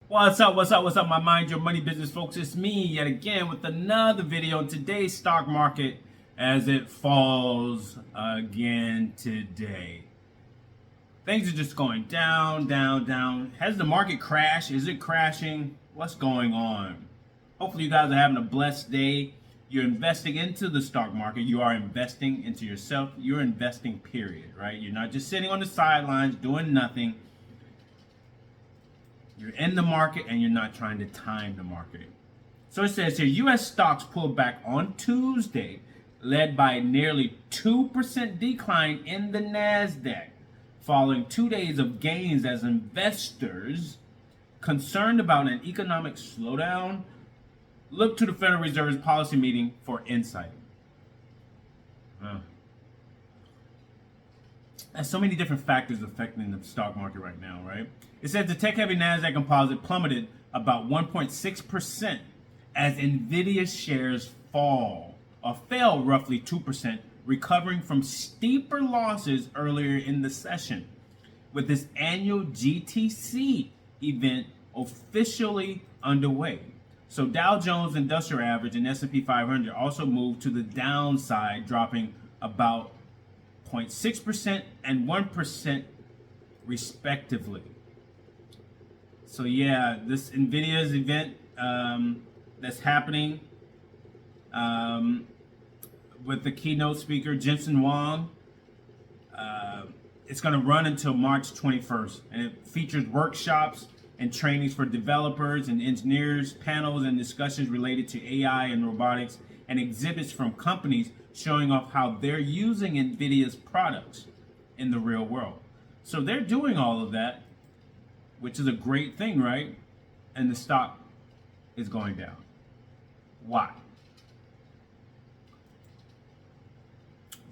What's up, my Mind Your Money business folks? It's me yet again with another video on today's stock market as it falls again today. Things are just going down, down, down. Has the market crashed? Is it crashing? What's going on? Hopefully you guys are having a blessed day. You're investing into the stock market. You are investing into yourself. You're investing, period, right? You're not just sitting on the sidelines doing nothing. You're in the market and you're not trying to time the market. So it says here, U.S. stocks pulled back on Tuesday, led by a nearly 2% decline in the NASDAQ, following 2 days of gains as investors, concerned about an economic slowdown, look to the Federal Reserve's policy meeting for insight. There's so many different factors affecting the stock market right now, right? It says the tech-heavy NASDAQ composite plummeted about 1.6% as NVIDIA shares fell roughly 2%, recovering from steeper losses earlier in the session, with this annual GTC event officially underway. So Dow Jones Industrial Average and S&P 500 also moved to the downside, dropping about 0.6% and 1% respectively. So yeah, this NVIDIA's event that's happening with the keynote speaker Jensen Huang, it's going to run until March 21st, and it features workshops and trainings for developers and engineers, panels and discussions related to AI and robotics, and exhibits from companies showing off how they're using NVIDIA's products in the real world. So they're doing all of that, which is a great thing, right? And the stock is going down. Why?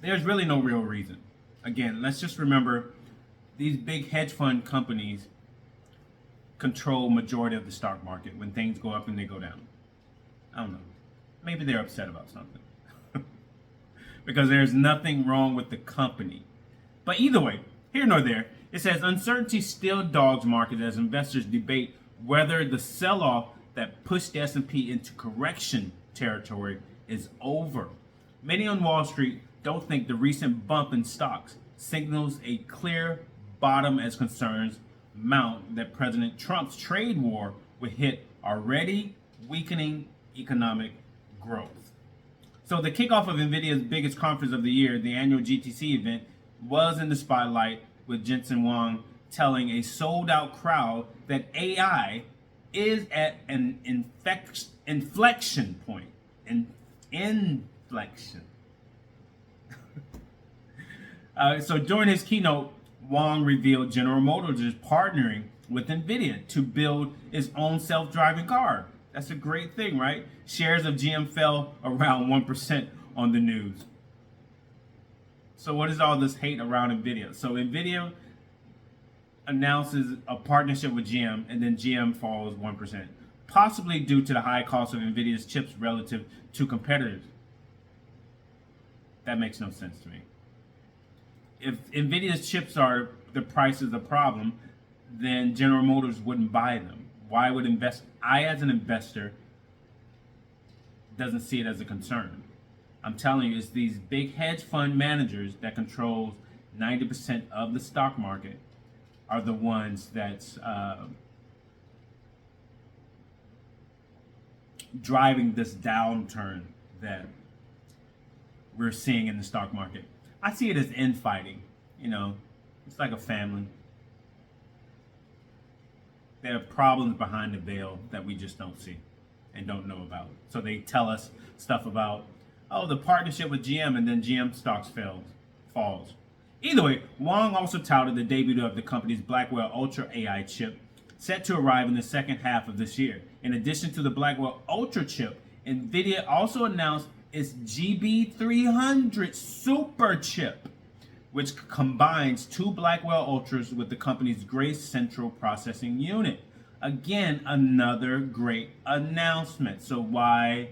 There's really no real reason. Again, let's just remember these big hedge fund companies control majority of the stock market when things go up and they go down. I don't know. Maybe they're upset about something. Because there's nothing wrong with the company. But either way, here nor there, it says uncertainty still dogs markets as investors debate whether the sell-off that pushed the S&P into correction territory is over. Many on Wall Street don't think the recent bump in stocks signals a clear bottom as concerns mount that President Trump's trade war would hit already weakening economic growth. So the kickoff of NVIDIA's biggest conference of the year, the annual GTC event, was in the spotlight with Jensen Huang telling a sold-out crowd that AI is at an inflection point. Inflection. So during his keynote, Huang revealed General Motors is partnering with NVIDIA to build its own self-driving car. That's a great thing, right? Shares of GM fell around 1% on the news. So what is all this hate around NVIDIA? So NVIDIA announces a partnership with GM, and then GM falls 1%, possibly due to the high cost of NVIDIA's chips relative to competitors. That makes no sense to me. If NVIDIA's chips are the price is the problem, then General Motors wouldn't buy them. Why would invest? I, as an investor, doesn't see it as a concern. I'm telling you, it's these big hedge fund managers that control 90% of the stock market are the ones that's driving this downturn that we're seeing in the stock market. I see it as infighting. You know, it's like a family. There are problems behind the veil that we just don't see and don't know about. So they tell us stuff about, oh, the partnership with GM, and then GM stocks falls. Either way, Huang also touted the debut of the company's Blackwell Ultra AI chip, set to arrive in the second half of this year. In addition to the Blackwell Ultra chip, NVIDIA also announced its GB300 Super chip, which combines two Blackwell Ultras with the company's Grace Central Processing Unit. Again, another great announcement. So why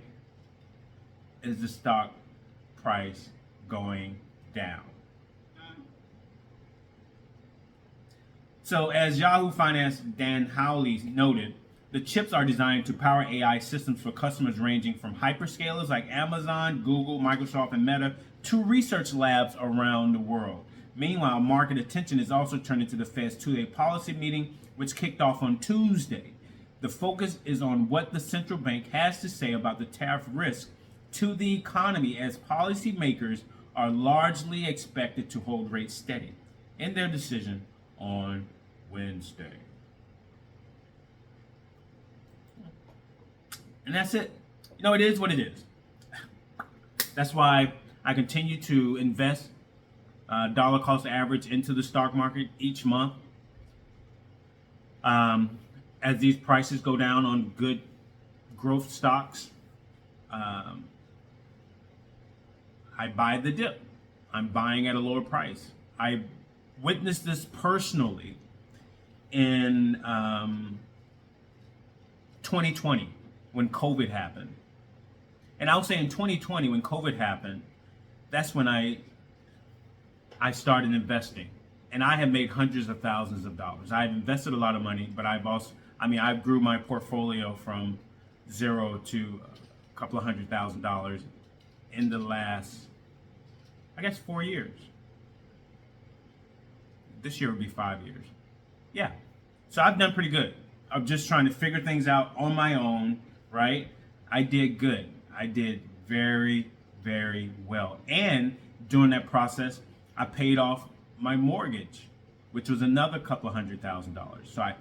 is the stock price going down? So as Yahoo Finance Dan Howley noted, The chips are designed to power AI systems for customers ranging from hyperscalers like Amazon, Google, Microsoft, and Meta to research labs around the world. Meanwhile, market attention is also turning to the Fed's two-day policy meeting, which kicked off on Tuesday. The focus is on what the central bank has to say about the tariff risk to the economy, as policymakers are largely expected to hold rates steady in their decision on Wednesday. And that's it. It is what it is. That's why I continue to invest dollar cost average into the stock market each month. As these prices go down on good growth stocks, I buy the dip. I'm buying at a lower price. I witnessed this personally in 2020 when COVID happened. And I'll say in 2020 when COVID happened, that's when I started investing. And I have made hundreds of thousands of dollars. I've invested a lot of money, but I grew my portfolio from zero to a couple of $100,000 in the last, 4 years. This year would be 5 years. Yeah. So I've done pretty good. I'm just trying to figure things out on my own, right? I did good. I did very, very well. And during that process, I paid off my mortgage, which was another couple of $100,000.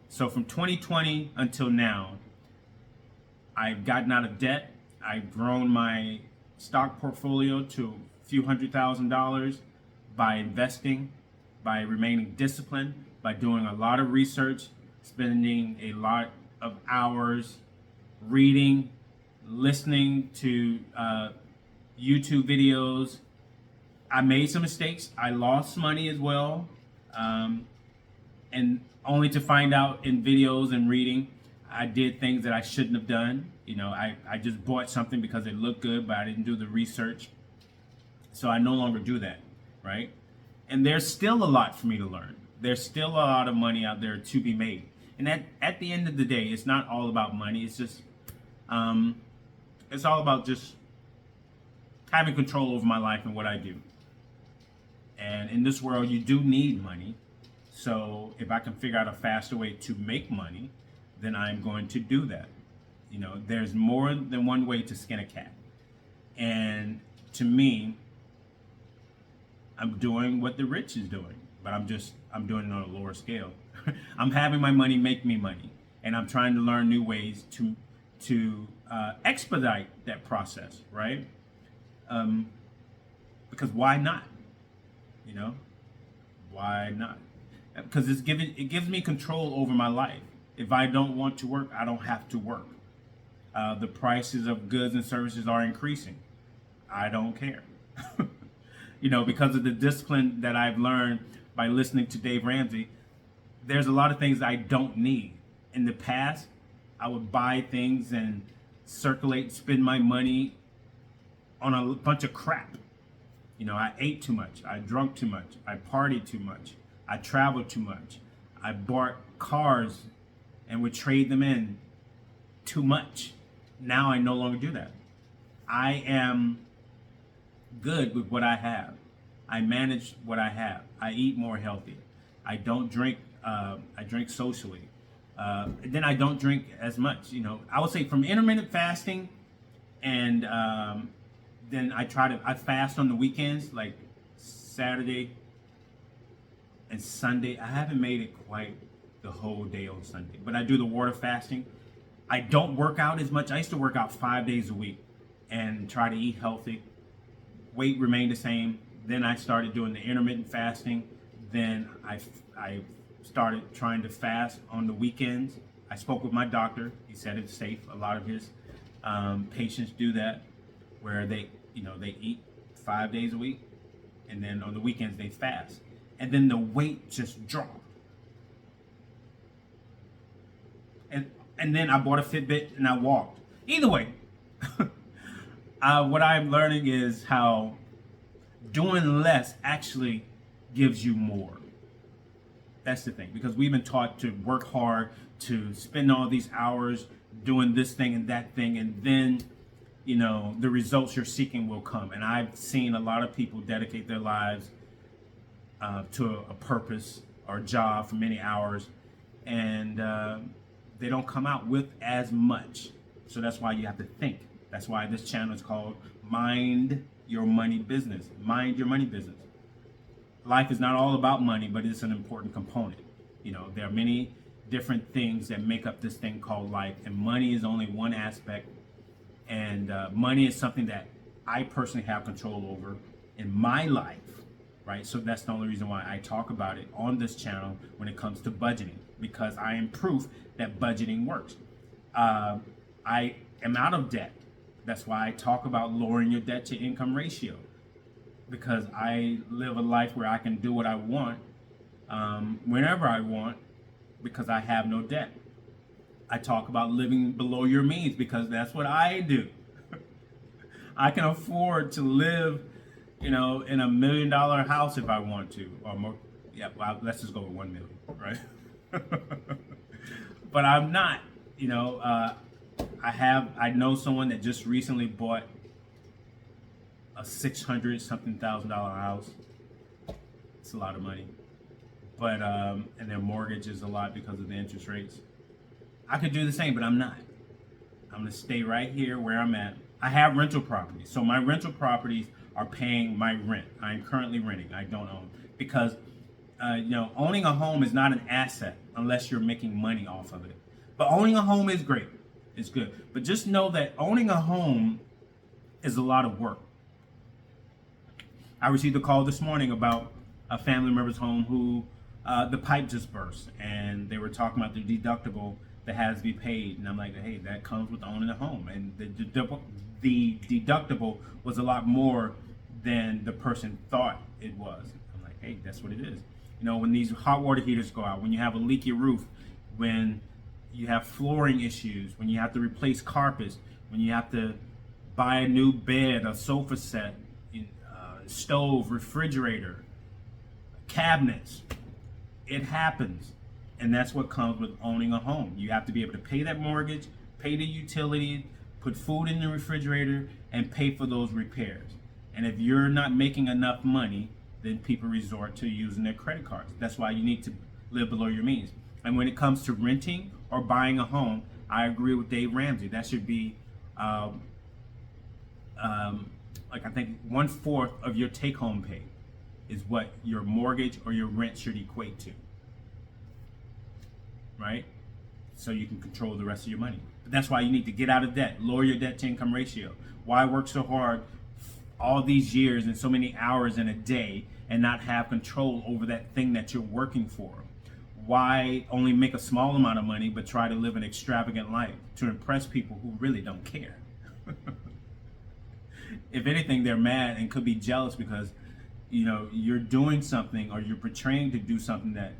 So from 2020 until now, I've gotten out of debt. I've grown my stock portfolio to a few $100,000 by investing, by remaining disciplined, by doing a lot of research, spending a lot of hours reading, listening to YouTube videos. I made some mistakes. I lost money as well. And only to find out in videos and reading, I did things that I shouldn't have done. I just bought something because it looked good, but I didn't do the research. So I no longer do that, right? And there's still a lot for me to learn. There's still a lot of money out there to be made. And at the end of the day, it's not all about money. It's just, it's all about just having control over my life and what I do. And in this world, you do need money. So if I can figure out a faster way to make money, then I'm going to do that. There's more than one way to skin a cat. And to me, I'm doing what the rich is doing, but I'm doing it on a lower scale. I'm having my money make me money, and I'm trying to learn new ways to expedite that process, right? Because why not? Why not? Because it gives me control over my life. If I don't want to work, I don't have to work. The prices of goods and services are increasing. I don't care. Because of the discipline that I've learned by listening to Dave Ramsey, there's a lot of things I don't need. In the past, I would buy things and spend my money on a bunch of crap. I ate too much. I drank too much. I partied too much. I traveled too much. I bought cars and would trade them in too much. Now I no longer do that. I am good with what I have. I manage what I have. I eat more healthy. I don't drink. I drink socially. Then I don't drink as much. I would say from intermittent fasting, and then I fast on the weekends, like Saturday and Sunday. I haven't made it quite the whole day on Sunday, but I do the water fasting. I don't work out as much. I used to work out 5 days a week and try to eat healthy. Weight remained the same. Then I started doing the intermittent fasting. Then I started trying to fast on the weekends. I spoke with my doctor. He said it's safe. A lot of his patients do that, where they eat 5 days a week, and then on the weekends they fast. And then the weight just dropped. And then I bought a Fitbit and I walked. Either way, what I'm learning is how doing less actually gives you more. That's the thing, because we've been taught to work hard, to spend all these hours doing this thing and that thing, and then, you know, the results you're seeking will come. And I've seen a lot of people dedicate their lives to a purpose or a job for many hours, and they don't come out with as much. So that's why you have to think. That's why this channel is called Mind Your Money Business. Mind your money business. Life is not all about money, but it's an important component. You know, there are many different things that make up this thing called life, and money is only one aspect. And money is something that I personally have control over in my life, right? So that's the only reason why I talk about it on this channel when it comes to budgeting, because I am proof that budgeting works. I am out of debt. That's why I talk about lowering your debt to income ratio, because I live a life where I can do what I want whenever I want, because I have no debt. I talk about living below your means, because that's what I do. I can afford to live, you know, in $1 million house if I want to, or more. Yeah, well, let's just go with 1 million, right? But I'm not, you know. I know someone that just recently bought a $600 something thousand house. It's a lot of money, but and their mortgage is a lot because of the interest rates. I could do the same, but I'm not. I'm gonna stay right here where I'm at. I have rental properties, so my rental properties are paying my rent. I'm currently renting. I don't own, because you know, owning a home is not an asset unless you're making money off of it. But owning a home is great. It's good. But just know that owning a home is a lot of work. I received a call this morning about a family member's home who the pipe just burst, and they were talking about the deductible that has to be paid. And I'm like, hey, that comes with owning a home. And the deductible was a lot more than the person thought it was. I'm like, hey, that's what it is. You know, when these hot water heaters go out, when you have a leaky roof, when you have flooring issues, when you have to replace carpets, when you have to buy a new bed, a sofa set, stove, refrigerator, cabinets, it happens. And that's what comes with owning a home. You have to be able to pay that mortgage, pay the utilities, put food in the refrigerator, and pay for those repairs. And if you're not making enough money, then people resort to using their credit cards. That's why you need to live below your means. And when it comes to renting or buying a home, I agree with Dave Ramsey. That should be like, I think 1/4 of your take-home pay is what your mortgage or your rent should equate to, right? So you can control the rest of your money. But that's why you need to get out of debt, lower your debt to income ratio. Why work so hard all these years and so many hours in a day and not have control over that thing that you're working for? Why only make a small amount of money but try to live an extravagant life to impress people who really don't care? If anything, they're mad and could be jealous because, you know, you're doing something or you're portraying to do something that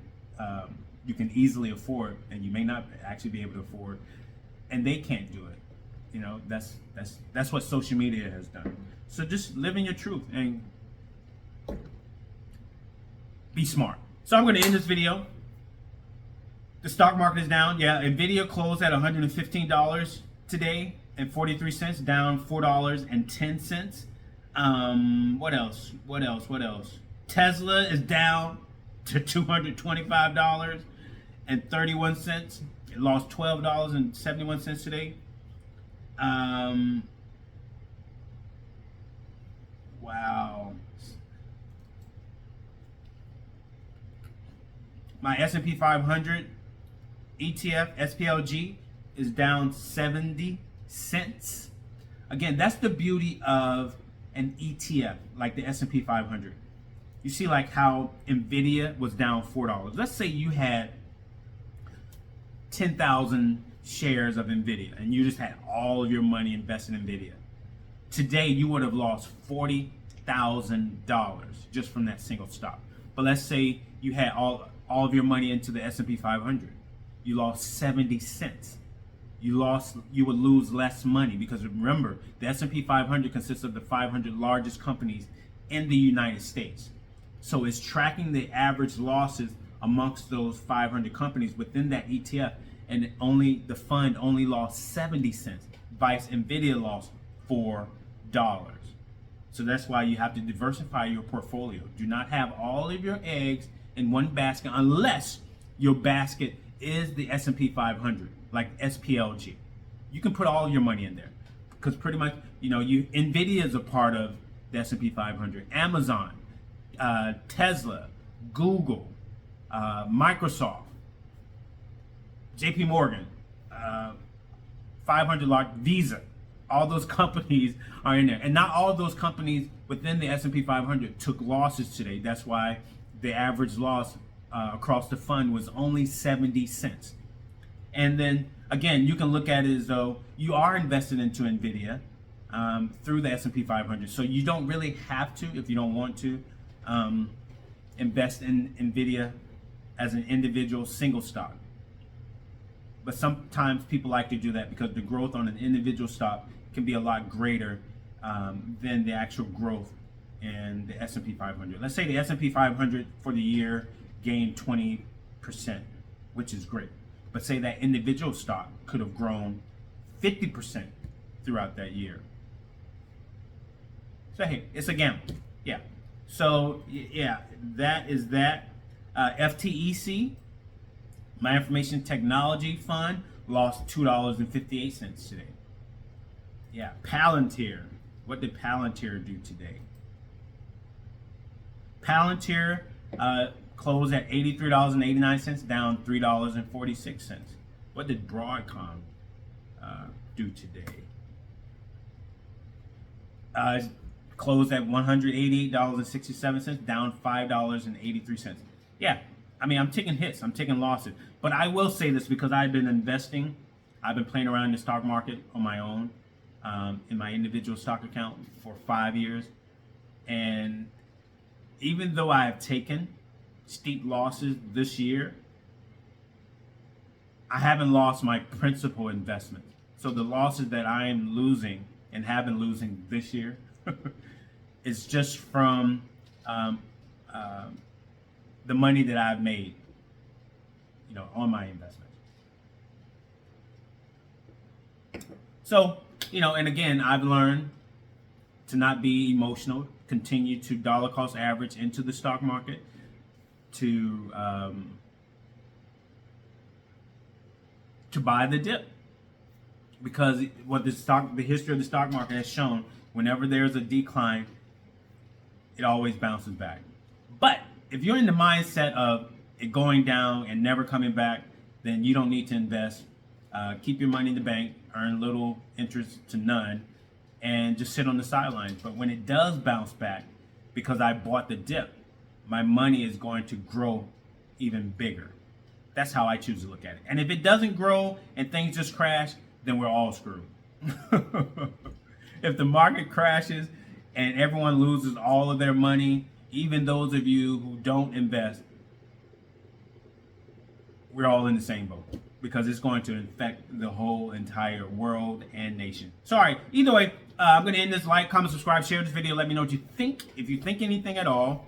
you can easily afford, and you may not actually be able to afford, and they can't do it. You know, that's what social media has done. So just live in your truth and be smart. So I'm going to end this video. The stock market is down. Yeah, Nvidia closed at $115 today and 43 cents, down $4.10. What else? Tesla is down to $225.31. It lost $12.71 today. Wow. My S&P 500 ETF SPLG is down 70 cents. Again, that's the beauty of an ETF like the S&P 500. You see, like how Nvidia was down $4. Let's say you had 10,000 shares of Nvidia and you just had all of your money invested in Nvidia. Today you would have lost $40,000 just from that single stock. But let's say you had all of your money into the S&P 500. You lost 70 cents. You would lose less money, because remember, the S&P 500 consists of the 500 largest companies in the United States. So it's tracking the average losses amongst those 500 companies within that ETF, and only the fund only lost 70 cents. Vice Nvidia lost $4. So that's why you have to diversify your portfolio. Do not have all of your eggs in one basket unless your basket is the S&P 500, like SPLG. You can put all your money in there because pretty much, Nvidia is a part of the S&P 500. Amazon, Tesla, Google, Microsoft, JP Morgan, 500 large, Visa. All those companies are in there, and not all of those companies within the S&P 500 took losses today. That's why the average loss across the fund was only 70 cents. And then again, you can look at it as though you are invested into Nvidia through the S&P 500. So you don't really have to, if you don't want to, invest in Nvidia as an individual single stock. But sometimes people like to do that because the growth on an individual stock can be a lot greater than the actual growth in the S&P 500. Let's say the S&P 500 for the year gained 20%, which is great. But say that individual stock could have grown 50% throughout that year. So hey, it's a gamble. Yeah. So yeah, that is that. FTEC, my Information Technology Fund, lost $2.58 today. Yeah, Palantir. What did Palantir do today? Palantir closed at $83.89, down $3.46. What did Broadcom do today? Closed at $188.67, down $5.83. Yeah, I mean, I'm taking hits, I'm taking losses. But I will say this because I've been investing, I've been playing around in the stock market on my own, in my individual stock account for 5 years. And even though I have taken steep losses this year, I haven't lost my principal investment. So the losses that I am losing and have been losing this year is just from the money that I've made, on my investment. So, and again, I've learned to not be emotional, continue to dollar cost average into the stock market, to buy the dip, because what the history of the stock market has shown, whenever there's a decline, it always bounces back. But if you're in the mindset of it going down and never coming back, then you don't need to invest. Keep your money in the bank, earn little interest to none, and just sit on the sidelines. But when it does bounce back, because I bought the dip, my money is going to grow even bigger. That's how I choose to look at it. And if it doesn't grow and things just crash, then we're all screwed. If the market crashes and everyone loses all of their money, even those of you who don't invest, we're all in the same boat, because it's going to affect the whole entire world and nation. Sorry, either way, I'm going to end this. Like, comment, subscribe, share this video. Let me know what you think. If you think anything at all,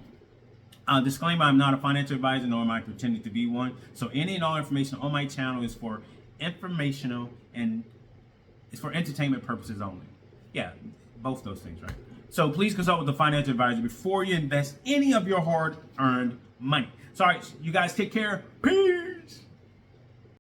disclaimer, I'm not a financial advisor, nor am I pretending to be one. So any and all information on my channel is for informational and it's for entertainment purposes only. Yeah, both those things, right? So please consult with a financial advisor before you invest any of your hard-earned money. Sorry, you guys take care. Peace.